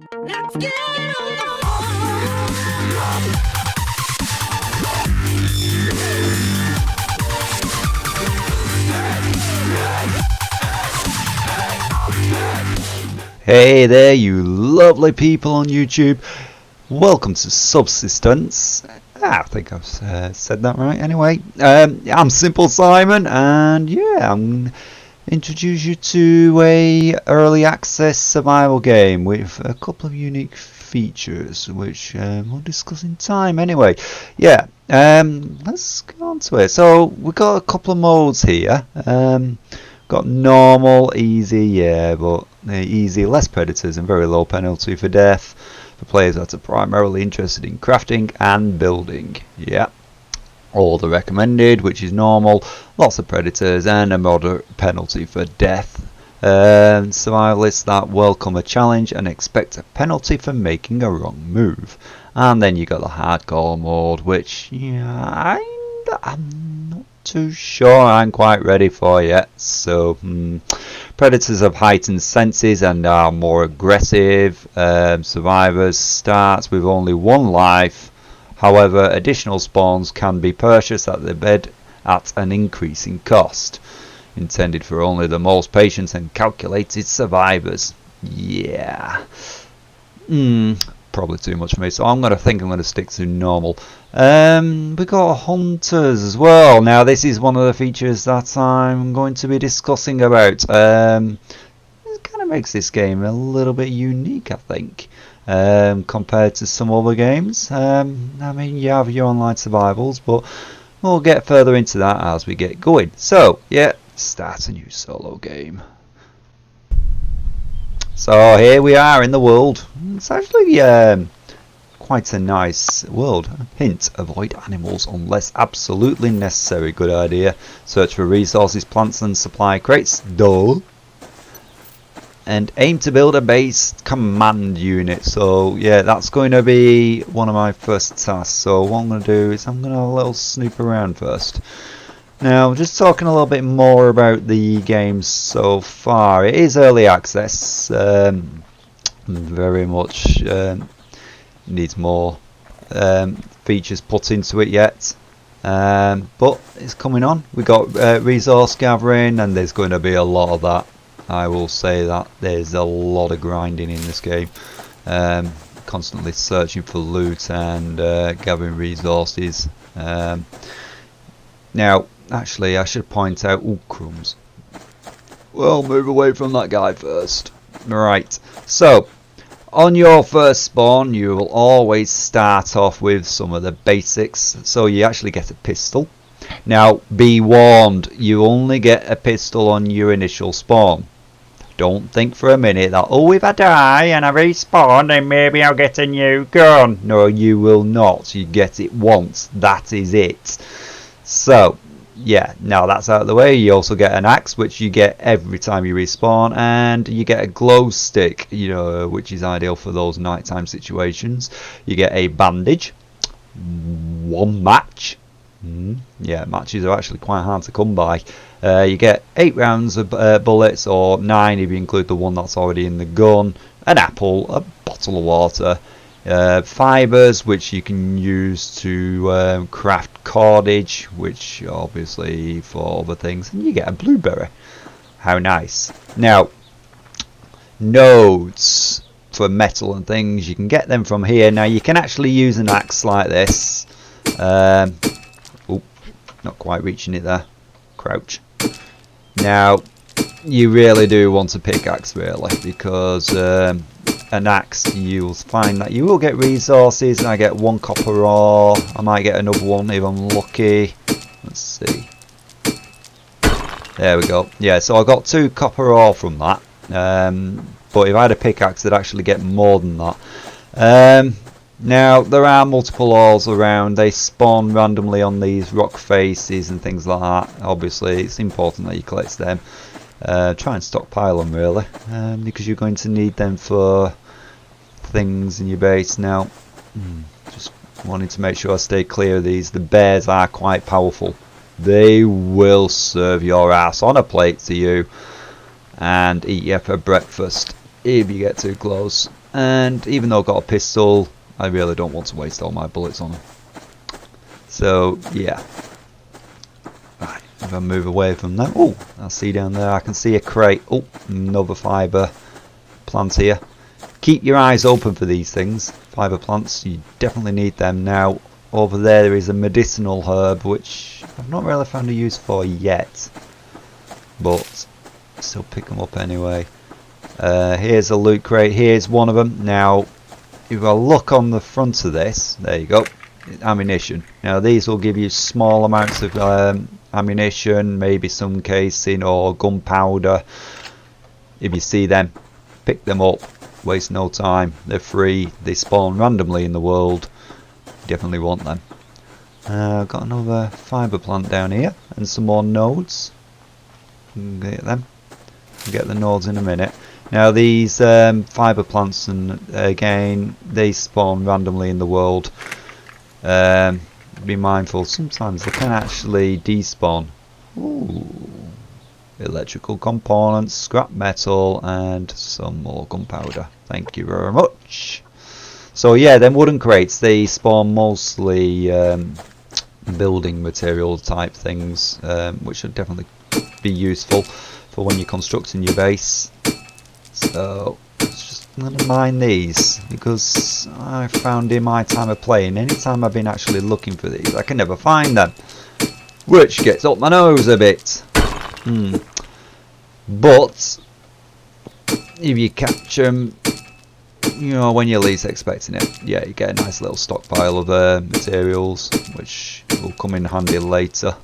Let's get on the phone. Hey there, you lovely people on YouTube. Welcome to Subsistence. I think I've said that right. Anyway, I'm Simple Simon, and yeah, I'm introduce you to a early access survival game with a couple of unique features, which we'll discuss in time. Anyway, yeah, let's go on to it. So we've got a couple of modes here. Got normal, easy, yeah, but easy, less predators and very low penalty for death for players that are primarily interested in crafting and building. Yeah. Or the recommended, which is normal, lots of predators and a moderate penalty for death. Survivalists that welcome a challenge and expect a penalty for making a wrong move. And then you got the hardcore mode, which yeah, I'm not too sure I'm quite ready for yet. So predators have heightened senses and are more aggressive. Survivors starts with only one life. However, additional spawns can be purchased at the bed at an increasing cost, intended for only the most patient and calculated survivors. Yeah, probably too much for me, so I'm going to stick to normal. We got hunters as well. Now this is one of the features that I'm going to be discussing about. It kind of makes this game a little bit unique, I think. Compared to some other games. I mean, you have your online survivals, but we'll get further into that as we get going. So, yeah, start a new solo game. So here we are in the world. It's actually quite a nice world. Hint: avoid animals unless absolutely necessary. Good idea. Search for resources, plants, and supply crates. Duh. And aim to build a base command unit. So yeah, that's going to be one of my first tasks. So what I'm going to do is I'm going to have a little snoop around first. Now, just talking a little bit more about the game so far. It is early access. Very much needs more features put into it yet. But it's coming on. We got resource gathering, and there's going to be a lot of that. I will say that there's a lot of grinding in this game. Constantly searching for loot and gathering resources. Now, actually, I should point out... Ooh, crumbs. Well, move away from that guy first. Right, so, on your first spawn, you will always start off with some of the basics. So you actually get a pistol. Now, be warned, you only get a pistol on your initial spawn. Don't think for a minute that, oh, if I die and I respawn, then maybe I'll get a new gun. No, you will not. You get it once. That is it. So, yeah, now that's out of the way. You also get an axe, which you get every time you respawn, and you get a glow stick, you know, which is ideal for those nighttime situations. You get a bandage, one match. Yeah, matches are actually quite hard to come by. You get 8 rounds of bullets, or 9 if you include the one that's already in the gun, an apple, a bottle of water, fibres, which you can use to craft cordage, which obviously for other things, and you get a blueberry. How nice. Now, nodes for metal and things, you can get them from here. Now you can actually use an axe like this. Not quite reaching it there. Crouch. Now, you really do want a pickaxe, really, because an axe, you'll find that you will get resources, and I get 1 copper ore. I might get another one if I'm lucky. Let's see. There we go. Yeah, so I got 2 copper ore from that. But if I had a pickaxe, I'd actually get more than that. Now, there are multiple ores around. They spawn randomly on these rock faces and things like that. Obviously, it's important that you collect them. Try and stockpile them, really, because you're going to need them for things in your base. Now, just wanting to make sure I stay clear of these. The bears are quite powerful. They will serve your ass on a plate to you and eat you for breakfast if you get too close. And even though I've got a pistol, I really don't want to waste all my bullets on them. So yeah. Right, if I move away from that, oh, I see down there, I can see a crate. Oh, another fibre plant here. Keep your eyes open for these things. Fibre plants, you definitely need them. Now, over there is a medicinal herb, which I've not really found a use for yet. But, still pick them up anyway. Here's a loot crate, here's one of them. Now, if I look on the front of this, there you go, ammunition. Now, these will give you small amounts of ammunition, maybe some casing or gunpowder. If you see them, pick them up, waste no time, they're free, they spawn randomly in the world, definitely want them. I've got another fibre plant down here and some more nodes. Get them, get the nodes in a minute. Now these fibre plants, and again, they spawn randomly in the world. Be mindful, sometimes they can actually despawn. Ooh. Electrical components, scrap metal, and some more gunpowder. Thank you very much. So yeah, them wooden crates, they spawn mostly building material type things, which should definitely be useful for when you're constructing your base. So let's just I'm gonna mine these, because I found in my time of playing, anytime I've been actually looking for these, I can never find them, which gets up my nose a bit. But if you catch them, you know, when you're least expecting it, yeah, you get a nice little stockpile of materials, which will come in handy later.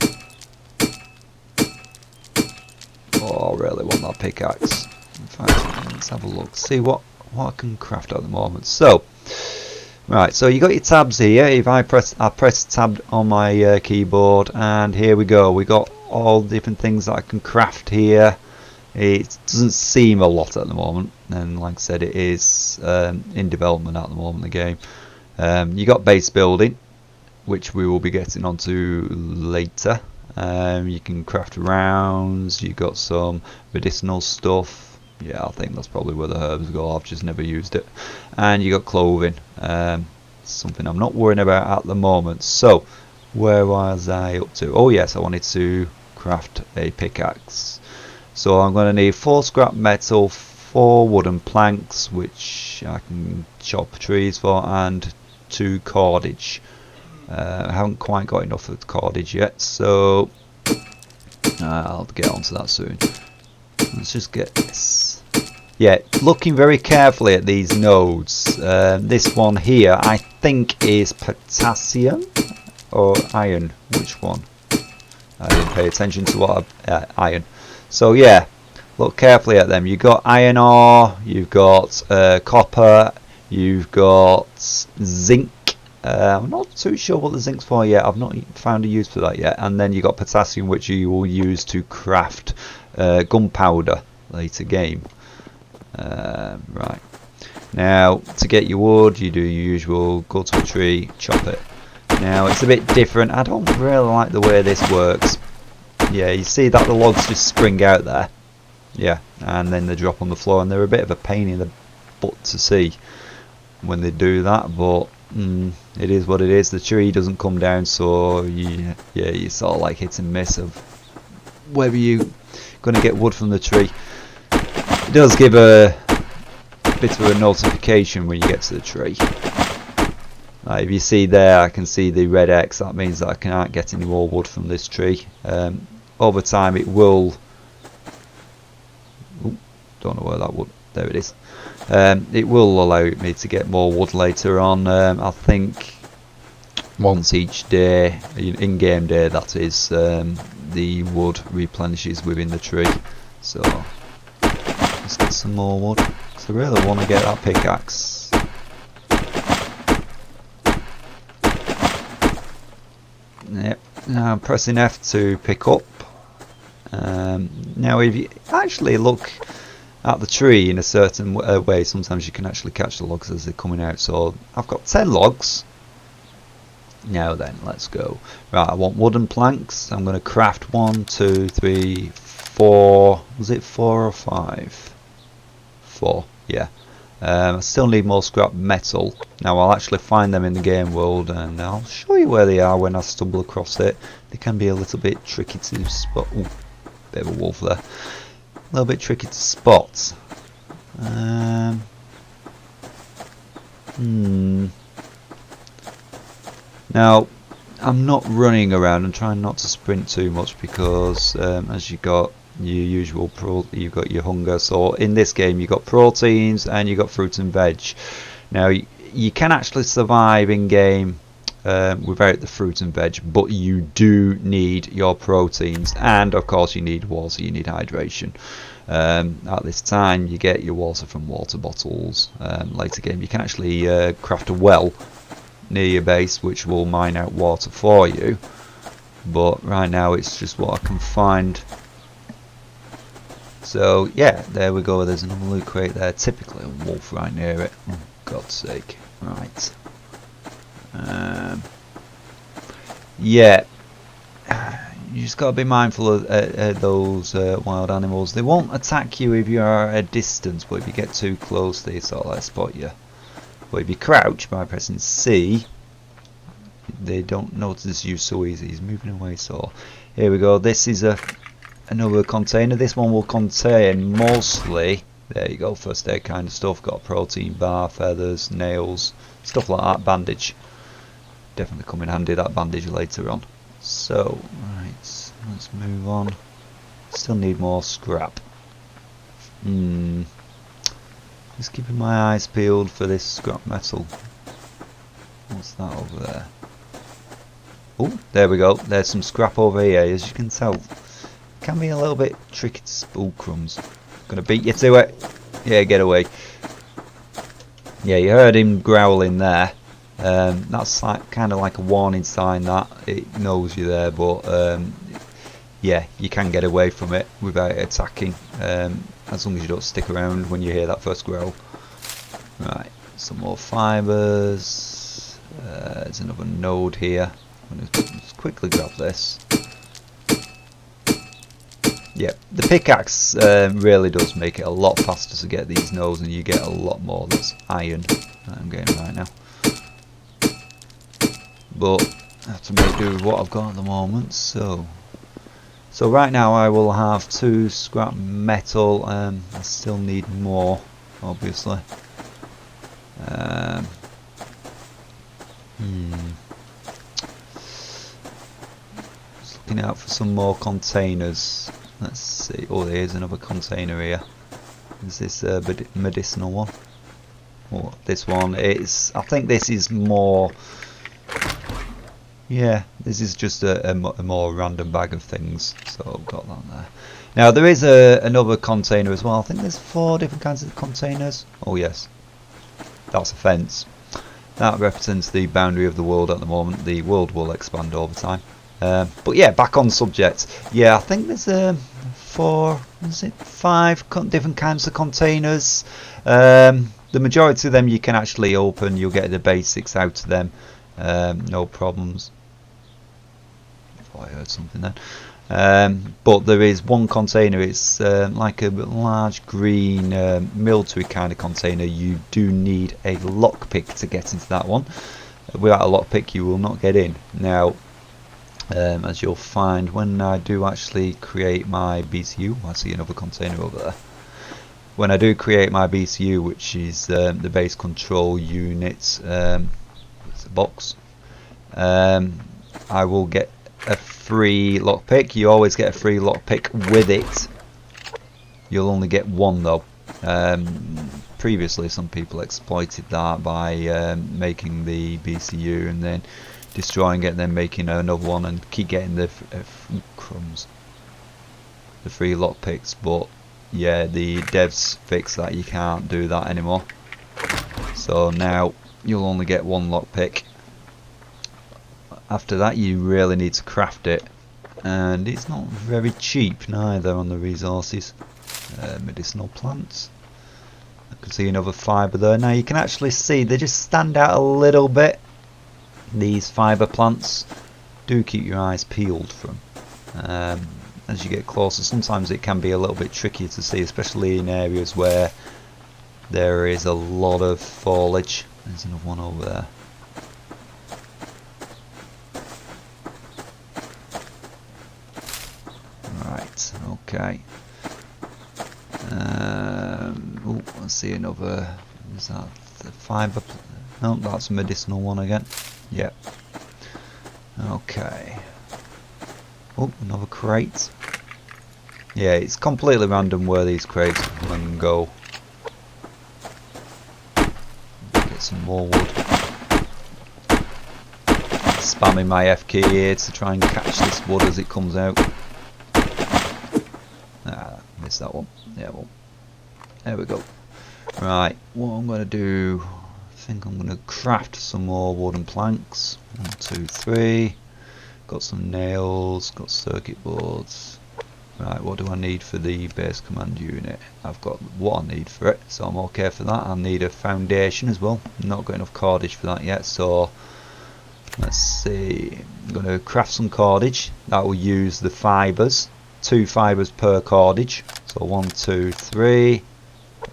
Oh, I really want that pickaxe. In fact, let's have a look, see what I can craft at the moment. So, right, so you got your tabs here. If I press tab on my keyboard, and here we go. We got all different things that I can craft here. It doesn't seem a lot at the moment, and like I said, it is in development at the moment, the game. You got base building, which we will be getting onto later. You can craft rounds, you got some medicinal stuff. Yeah, I think that's probably where the herbs go, I've just never used it. And you got clothing, something I'm not worrying about at the moment. So, where was I up to? Oh yes, I wanted to craft a pickaxe. So I'm going to need 4 scrap metal, 4 wooden planks, which I can chop trees for, and 2 cordage. I haven't quite got enough of the cordage yet, so I'll get onto that soon. Let's just get this. Yeah, looking very carefully at these nodes. This one here, I think, is potassium or iron. Which one? I didn't pay attention to what iron. So yeah, look carefully at them. You've got iron ore, you've got copper, you've got zinc. I'm not too sure what the zinc's for yet. I've not found a use for that yet. And then you got potassium, which you will use to craft gunpowder later game. Right. Now, to get your wood, you do your usual, go to a tree, chop it. Now, it's a bit different. I don't really like the way this works. Yeah, you see that the logs just spring out there. Yeah, and then they drop on the floor, and they're a bit of a pain in the butt to see when they do that, but it is what it is. The tree doesn't come down, so you sort of like hit and miss of whether you're going to get wood from the tree. It does give a bit of a notification when you get to the tree. If you see there, I can see the red X. That means that I can't get any more wood from this tree. Over time it will... Ooh, don't know where that wood... There it is. It will allow me to get more wood later on. I think once each day, in-game day that is, the wood replenishes within the tree. So let's get some more wood, because I really want to get that pickaxe. Yep. Now I'm pressing F to pick up. Now if you actually look at the tree in a certain way, sometimes you can actually catch the logs as they're coming out. So I've got 10 logs. Now then, let's go. Right, I want wooden planks. I'm going to craft 1, 2, 3, 4. Was it 4 or 5? 4, yeah. I still need more scrap metal. Now I'll actually find them in the game world, and I'll show you where they are when I stumble across it. They can be a little bit tricky to spot. Ooh, bit of a wolf there. A little bit tricky to spot. Now I'm not running around and trying not to sprint too much because as you got your usual you've got your hunger. So in this game you got proteins and you got fruit and veg. Now you can actually survive in game without the fruit and veg, but you do need your proteins, and of course you need water, you need hydration. At this time you get your water from water bottles. Later game you can actually craft a well near your base which will mine out water for you, but right now it's just what I can find. So yeah, there we go, there's another loot crate there, typically a wolf right near it. Oh God's sake. Right, yeah, you just got to be mindful of those wild animals. They won't attack you if you are at a distance, but if you get too close they sort of like spot you. But if you crouch by pressing C, they don't notice you so easy. He's moving away. So here we go, this is another container. This one will contain mostly, there you go, first aid kind of stuff. Got a protein bar, feathers, nails, stuff like that. Bandage, definitely come in handy, that bandage later on. So right, let's move on. Still need more scrap. Just keeping my eyes peeled for this scrap metal. What's that over there? Oh, there we go. There's some scrap over here, as you can tell. Can be a little bit tricky to spook crumbs. Gonna beat you to it. Yeah, get away. Yeah, you heard him growling there. That's like, kind of like a warning sign that it knows you're there, but yeah, you can get away from it without attacking, as long as you don't stick around when you hear that first growl. Right, some more fibres. There's another node here. I'm going to just quickly grab this. Yep, the pickaxe really does make it a lot faster to get these nodes, and you get a lot more. That's iron that I'm getting right now. But I have to make do with what I've got at the moment. So right now I will have 2 scrap metal. I still need more, obviously. Just looking out for some more containers. Let's see. Oh, there's another container here. Is this a medicinal one? Oh, this one is. I think this is more. Yeah, this is just a more random bag of things. So I've got that there. Now there is another container as well. I think there's 4 different kinds of containers. Oh yes, that's a fence. That represents the boundary of the world at the moment. The world will expand over time. But yeah, back on subject. Yeah, I think there's 5 different kinds of containers. The majority of them you can actually open. You'll get the basics out of them. No problems. I heard something then. But there is one container. It's like a large green military kind of container. You do need a lockpick to get into that one. Without a lockpick you will not get in. Now as you'll find when I do actually create my BCU, I see another container over there. When I do create my BCU, which is the base control unit, it's a box, I will get a free lockpick. You always get a free lockpick with it. You'll only get one though. Previously some people exploited that by making the BCU and then destroying it and then making another one and keep getting the crumbs, the free lockpicks. But yeah, the devs fixed that. You can't do that anymore. So now you'll only get one lockpick. After that you really need to craft it, and it's not very cheap neither on the resources. Medicinal plants. I can see another fibre there. Now you can actually see they just stand out a little bit. These fibre plants do keep your eyes peeled from. As you get closer, sometimes it can be a little bit trickier to see, especially in areas where There is a lot of foliage. There's another one over there. Right, okay. Oh, I see another. Is that the fibre? No, that's a medicinal one again. Yep. Okay. Oh, another crate. Yeah, it's completely random where these crates come and go. Get some more wood. Spamming my F key here to try and catch this wood as it comes out. Ah, missed that one. Yeah, well, there we go. Right, what I'm going to do, I think I'm going to craft some more wooden planks. 1, 2, 3. Got some nails, got circuit boards. Right, what do I need for the base command unit? I've got what I need for it, so I'm okay for that. I need a foundation as well. Not got enough cordage for that yet, so let's see. I'm going to craft some cordage. That will use the fibres. 2 fibres per cordage. So 1, 2, 3.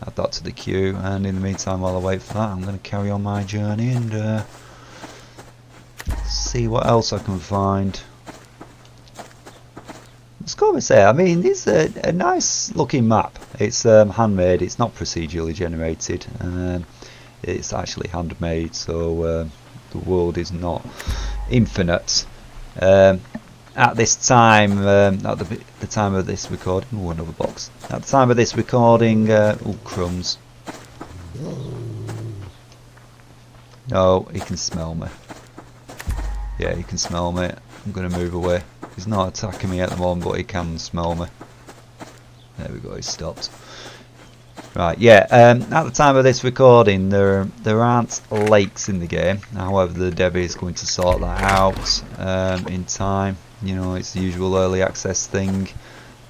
Add that to the queue, and in the meantime, while I wait for that, I'm going to carry on my journey and see what else I can find. It's got to say, I mean, this is a nice looking map. It's handmade, it's not procedurally generated. It's actually handmade, so the world is not infinite. At this time, at the time of this recording, oh, another box. At the time of this recording, oh, crumbs. No, he can smell me. Yeah, he can smell me. I'm going to move away. He's not attacking me at the moment, but he can smell me. There we go, he stopped. Right, yeah, at the time of this recording, there aren't lakes in the game. However, the dev is going to sort that out in time. You know, it's the usual early access thing.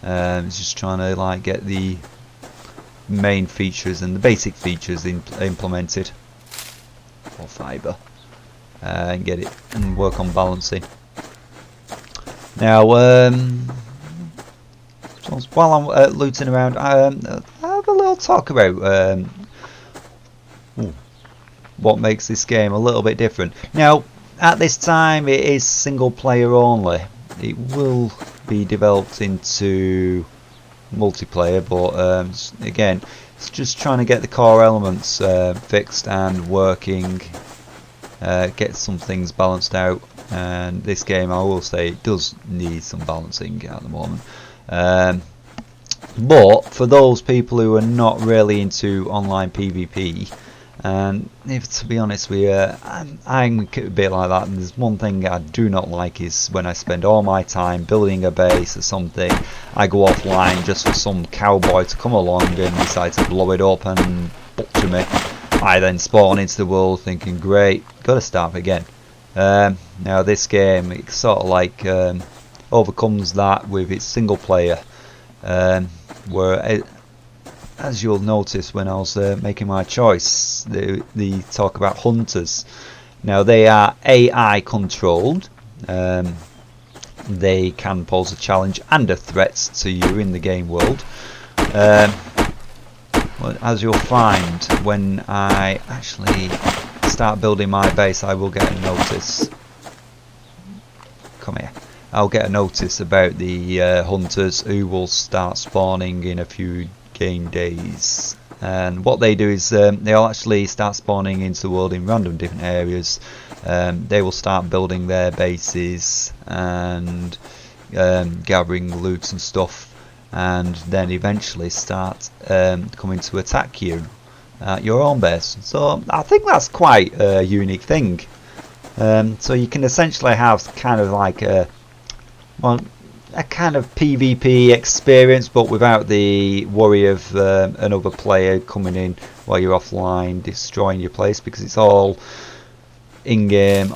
It's just trying to like get the main features and the basic features implemented for fibre and get it and work on balancing. Now, so while I'm looting around, I have a little talk about what makes this game a little bit different. Now, at this time, it is single player only. It will be developed into multiplayer, but again, it's just trying to get the core elements fixed and working, get some things balanced out. And this game, I will say, it does need some balancing at the moment. But for those people who are not really into online PvP, and if to be honest with you, I'm a bit like that. And there's one thing I do not like is when I spend all my time building a base or something, I go offline just for some cowboy to come along and decide to blow it up and butcher me. I then spawn into the world thinking, great, gotta start again. Now this game, it sort of like overcomes that with its single player, where as you'll notice when I was making my choice, they talk about hunters. Now they are AI controlled. They can pose a challenge and a threat to you in the game world. Well, as you'll find, when I actually start building my base, I will get a notice. Come here. I'll get a notice about the hunters who will start spawning in a few game days. And what they do is they'll actually start spawning into the world in random different areas. They will start building their bases and gathering loot and stuff, and then eventually start coming to attack you at your own base. So I think that's quite a unique thing. So you can essentially have kind of like a kind of PvP experience, but without the worry of another player coming in while you're offline destroying your place, because it's all in game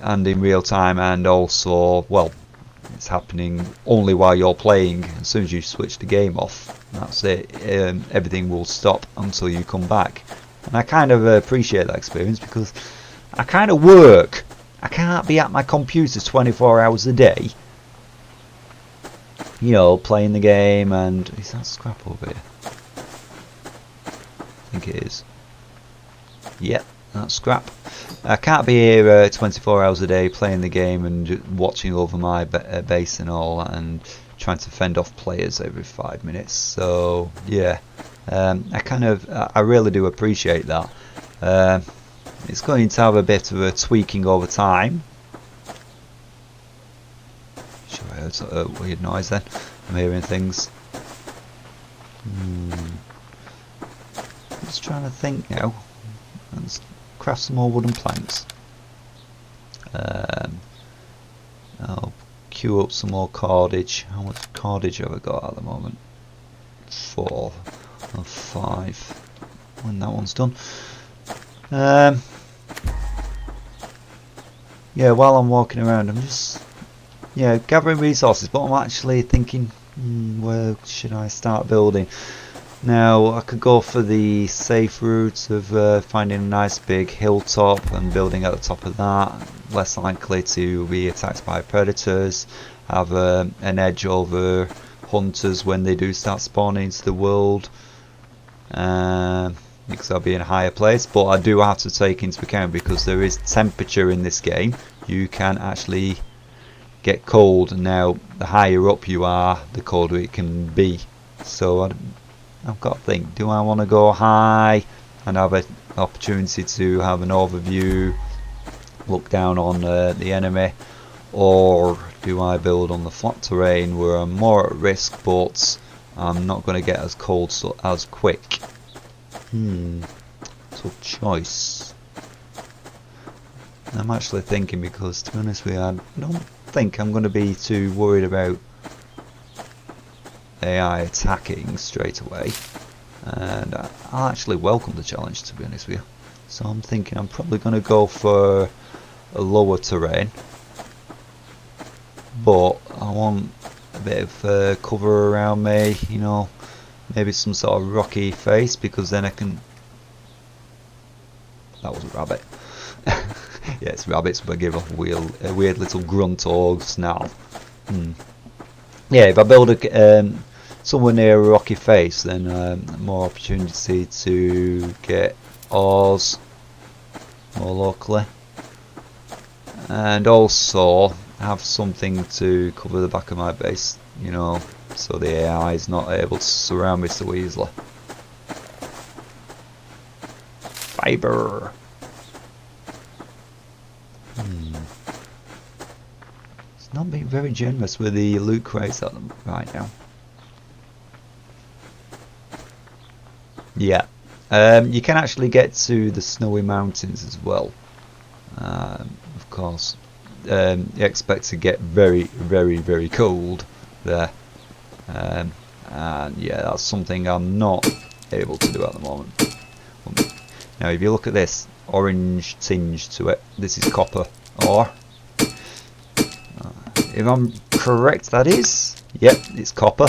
and in real time, and also, well, it's happening only while you're playing. As soon as you switch the game off, that's it. Everything will stop until you come back, and I kind of appreciate that experience because I kind of work. I can't be at my computer 24 hours a day, you know, playing the game. And is that scrap over here? think it is. Yep, that's scrap. I can't be here 24 hours a day playing the game and watching over my base and all that, and trying to fend off players every 5 minutes. So yeah, I really do appreciate that. It's going to have a bit of a tweaking over time. Sure, I heard a weird noise then. I'm hearing things. Just trying to think now. Let's craft some more wooden planks. I'll queue up some more cordage. How much cordage have I got at the moment? 4 or 5. When that one's done. Yeah, while I'm walking around, I'm just gathering resources, but I'm actually thinking, where should I start building? Now, I could go for the safe route of finding a nice big hilltop and building at the top of that, less likely to be attacked by predators, have an edge over hunters when they do start spawning into the world, because I'll be in a higher place. But I do have to take into account, because there is temperature in this game, you can actually get cold. Now, the higher up you are, the colder it can be. So I've got to think, do I want to go high and have an opportunity to have an overview, look down on the enemy, or do I build on the flat terrain where I'm more at risk but I'm not going to get as cold as quick? Tough choice. I'm actually thinking, because to be honest with you, I don't think I'm going to be too worried about AI attacking straight away, and I'll actually welcome the challenge, to be honest with you. So I'm thinking I'm probably going to go for a lower terrain, but I want a bit of cover around me, you know, maybe some sort of rocky face, because then I can... That was a rabbit. Yeah, it's rabbits, but give off a weird little grunt or snarl. Yeah, if I build a somewhere near a rocky face, then more opportunity to get ores more locally, and also have something to cover the back of my base, you know, so the AI is not able to surround me so easily. Fiber. It's not being very generous with the loot crates at them right now. Yeah, you can actually get to the snowy mountains as well. Of course, you expect to get very, very, very cold there, and yeah, that's something I'm not able to do at the moment. Now, if you look at this orange tinge to it, this is copper ore. If I'm correct, that is. Yep, it's copper.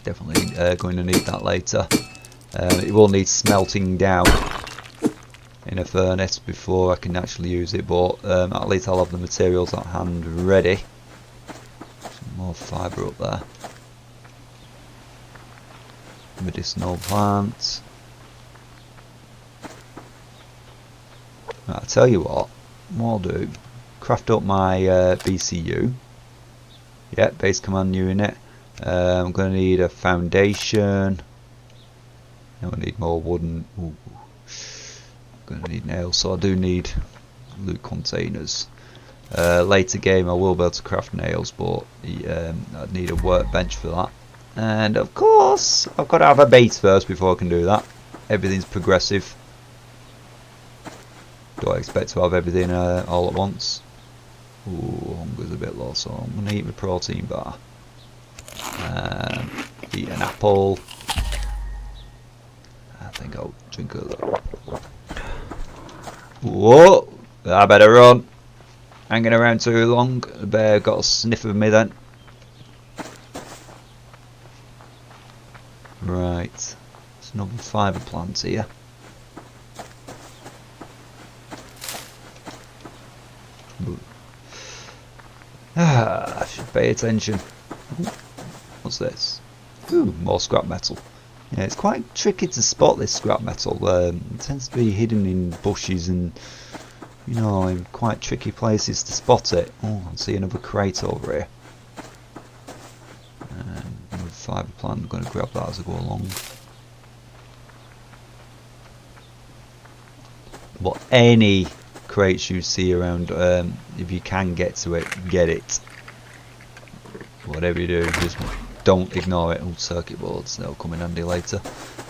Definitely going to need that later. It will need smelting down in a furnace before I can actually use it, but at least I'll have the materials at hand ready. Some more fibre up there. Medicinal plants. Right, I'll tell you what I'll do. Craft up my BCU. Yep, base command unit. I'm going to need a foundation. Now I need more wooden. Ooh. I'm going to need nails, so I do need loot containers. Later game I will be able to craft nails, but I'd need a workbench for that. And of course I've got to have a base first before I can do that. Everything's progressive. Do I expect to have everything all at once? Ooh, hunger's a bit low, so I'm going to eat my protein bar. Eat an apple. I think I'll drink a little. Whoa! I better run. Hanging around too long. The bear got a sniff of me then. Right. There's another fibre plant here. I should pay attention. Ooh, what's this? Ooh, more scrap metal. Yeah, it's quite tricky to spot this scrap metal. It tends to be hidden in bushes and, you know, in quite tricky places to spot it. Oh, I see another crate over here. Another fibre plant. I'm going to grab that as I go along. But any crates you see around, if you can get to it, get it. Whatever you do, just don't ignore it. Old circuit boards, they'll come in handy later.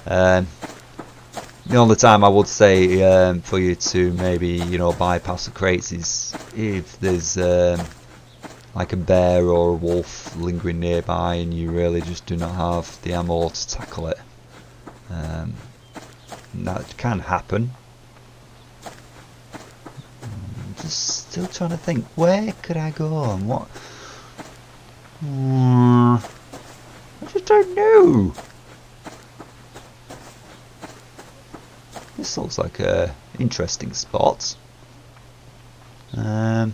The only time I would say for you to maybe, you know, bypass the crates is if there's like a bear or a wolf lingering nearby and you really just do not have the ammo to tackle it. That can happen. I'm just still trying to think, where could I go and what? I just don't know. This looks like a interesting spot. Yeah.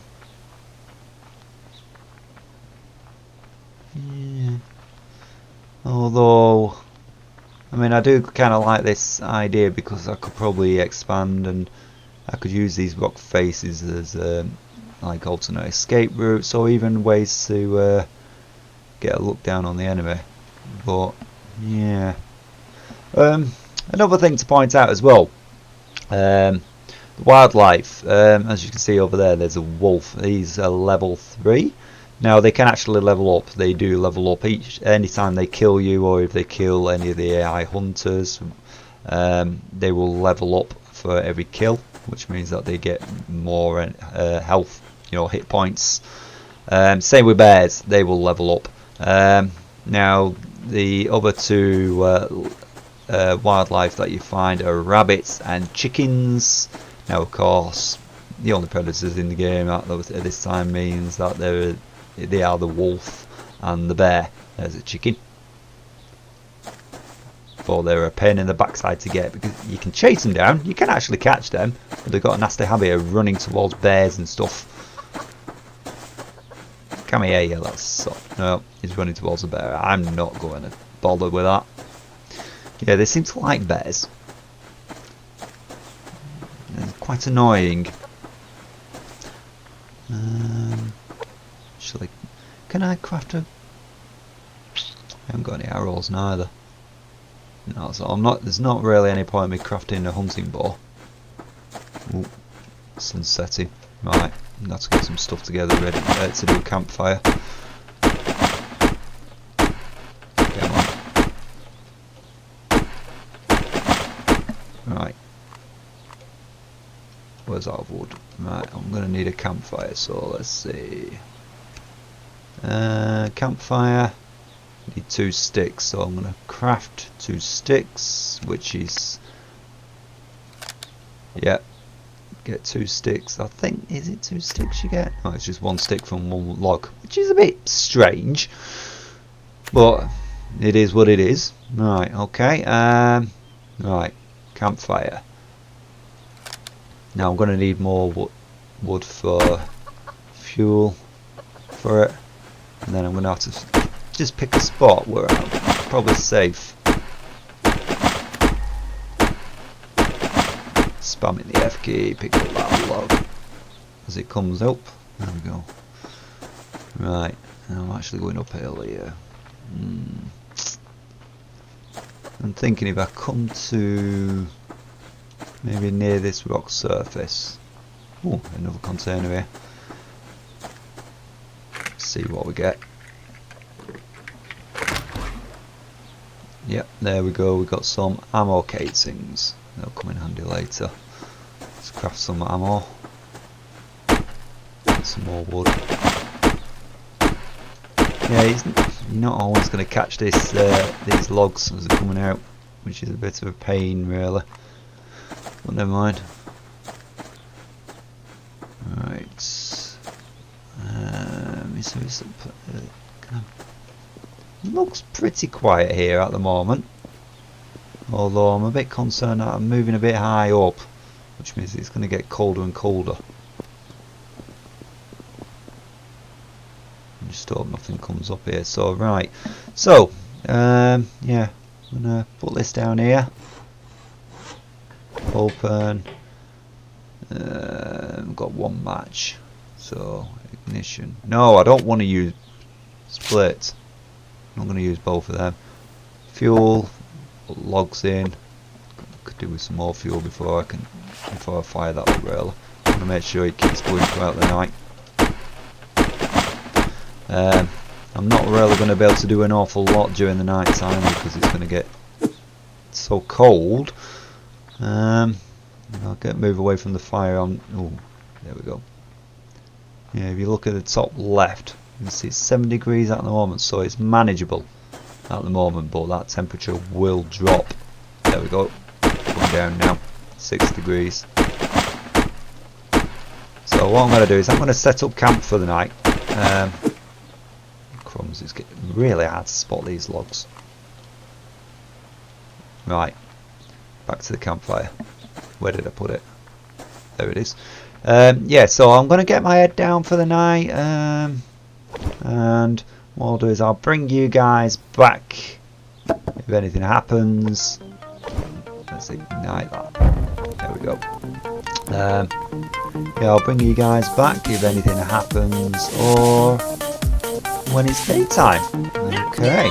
Although, I mean, I do kind of like this idea because I could probably expand and I could use these rock faces as like alternate escape routes or even ways to get a look down on the enemy. But yeah, another thing to point out as well, the wildlife, as you can see over there, there's a wolf. He's a level 3. Now they can actually level up. They do level up anytime they kill you, or if they kill any of the AI hunters, they will level up for every kill, which means that they get more health, you know, hit points. Same with bears, they will level up. Now the other two wildlife that you find are rabbits and chickens. Now of course the only predators in the game at this time means that they are the wolf and the bear. There's a chicken. But they're a pain in the backside to get because you can chase them down, you can actually catch them, but they've got a nasty habit of running towards bears and stuff. Come here, you little son. No, he's running towards a bear. I'm not going to bother with that. Yeah, they seem to like bears. They're quite annoying. Actually, can I craft a... I haven't got any arrows neither. No, so there's not really any point in me crafting a hunting bow. Ooh, sun's setting. Right, let's get some stuff together ready to do a campfire. Come on. Right. Where's our wood? Right, I'm going to need a campfire, so let's see. Campfire. Need 2 sticks, so I'm going to craft 2 sticks, which is... Yep. Get 2 sticks. I think, is it 2 sticks you get? No, it's just 1 stick from 1 log, which is a bit strange, but it is what it is. Right, okay. Right, campfire. Now I'm going to need more wood for fuel for it, and then I'm going to have to just pick a spot where I'm probably safe. Spamming the F key, pick up that log as it comes up. There we go. Right, now I'm actually going uphill here. I'm thinking if I come to maybe near this rock surface. Oh, another container here. Let's see what we get. Yep, there we go. We got some ammo casings. They'll come in handy later. Let's craft some ammo. Get some more wood. Yeah, you're not always going to catch these logs as they're coming out, which is a bit of a pain, really. But never mind. Right. Looks pretty quiet here at the moment. Although I'm a bit concerned that I'm moving a bit high up, which means it's going to get colder and colder. I just hope nothing comes up here. So right, so yeah, I'm gonna put this down here. Open. Got one match. So ignition. No, I don't want to use splits. I'm going to use both of them. Fuel. Put logs in. Could do with some more fuel before I fire that up rail. I'm going to make sure it keeps going throughout the night. I'm not really going to be able to do an awful lot during the night time because it's going to get so cold. I'll move away from the fire. Oh, there we go. Yeah, if you look at the top left, you can see it's 7 degrees at the moment, so it's manageable at the moment, but that temperature will drop. There we go. Going down now. 6 degrees. So what I'm going to do is I'm going to set up camp for the night. Crumbs, it's getting really hard to spot these logs. Right, back to the campfire. Where did I put it? There it is. Yeah, so I'm going to get my head down for the night, and what I'll do is I'll bring you guys back if anything happens. Let's ignite that. There we go. Yeah, I'll bring you guys back if anything happens or when it's daytime. Okay.